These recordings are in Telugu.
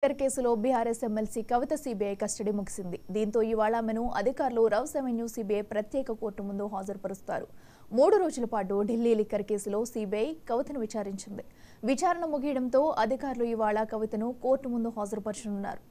కేసులో బీఆర్ఎస్ ఎమ్మెల్సీ కవిత సీబీఐ కస్టడీ ముగిసింది. దీంతో ఇవాళ ఆమెను అధికారులు రౌస్ అవెన్యూ సీబీఐ ప్రత్యేక కోర్టు ముందు హాజరుపరుస్తారు. 3 రోజుల పాటు ఢిల్లీ లిక్కర్ కేసులో సీబీఐ కవితను విచారించింది. విచారణ ముగియడంతో అధికారులు ఇవాళ కవితను కోర్టు ముందు హాజరుపరచనున్నారు.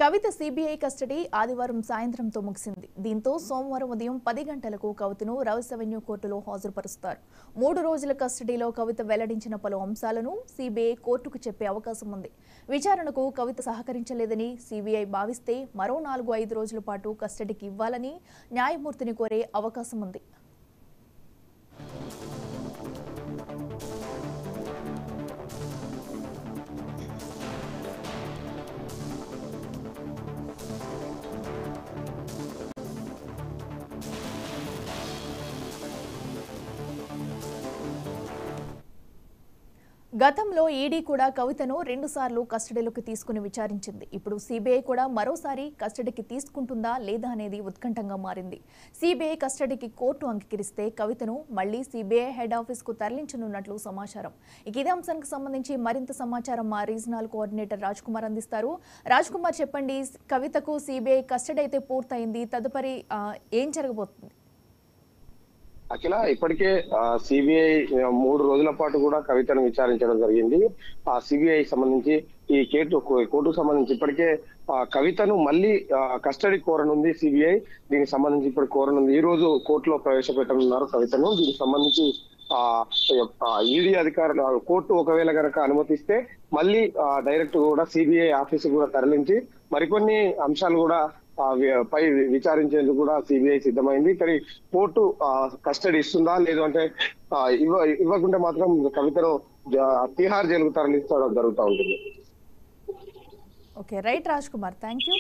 కవిత సీబీఐ కస్టడీ ఆదివారం సాయంత్రంతో ముగిసింది. దీంతో సోమవారం ఉదయం 10 గంటలకు కవితను రౌస్ అవెన్యూ కోర్టులో హాజరుపరుస్తారు. 3 రోజుల కస్టడీలో కవిత వెల్లడించిన పలు అంశాలను సీబీఐ కోర్టుకు చెప్పే అవకాశం ఉంది. విచారణకు కవిత సహకరించలేదని సీబీఐ భావిస్తే మరో 4-5 రోజుల పాటు కస్టడీకి ఇవ్వాలని న్యాయమూర్తిని కోరే అవకాశం ఉంది. గతంలో ఈడీ కూడా కవితను 2 సార్లు కస్టడీలోకి తీసుకుని విచారించింది. ఇప్పుడు సీబీఐ కూడా మరోసారి కస్టడీకి తీసుకుంటుందా లేదా అనేది ఉత్కంఠంగా మారింది. సీబీఐ కస్టడీకి కోర్టు అంగీకరిస్తే కవితను మళ్లీ సీబీఐ హెడ్ ఆఫీస్కు తరలించనున్నట్లు సమాచారం. ఇదే అంశానికి సంబంధించి మరింత సమాచారం మా రీజనల్ కోఆర్డినేటర్ రాజ్ కుమార్ అందిస్తారు. రాజ్ కుమార్, చెప్పండి, కవితకు సీబీఐ కస్టడీ అయితే పూర్తయింది, తదుపరి ఏం జరగబోతుంది? అఖిల, ఇప్పటికే సిబిఐ 3 రోజుల పాటు కూడా కవితను విచారించడం జరిగింది. ఆ సిబిఐ సంబంధించి ఈ కోర్టుకు సంబంధించి ఇప్పటికే కవితను మళ్ళీ కస్టడీ కోరనుంది సిబిఐ. దీనికి సంబంధించి ఇప్పుడు కోరనుంది. ఈ రోజు కోర్టులో ప్రవేశపెట్టనున్నారు కవితను. దీనికి సంబంధించి ఈడీ అధికారులు కోర్టు ఒకవేళ గనక అనుమతిస్తే మళ్ళీ డైరెక్ట్ కూడా సిబిఐ ఆఫీసు కూడా తరలించి మరికొన్ని అంశాలు కూడా పై విచారించేందుకు కూడా సిబిఐ సిద్ధమైంది. కానీ కోర్టు కస్టడీ ఇస్తుందా లేదు అంటే ఇవ్వకుంటే మాత్రం కవితను తిహార్ జైలుకు తరలించడం జరుగుతూ ఉంటుంది. Okay, right Raj Kumar, thank you.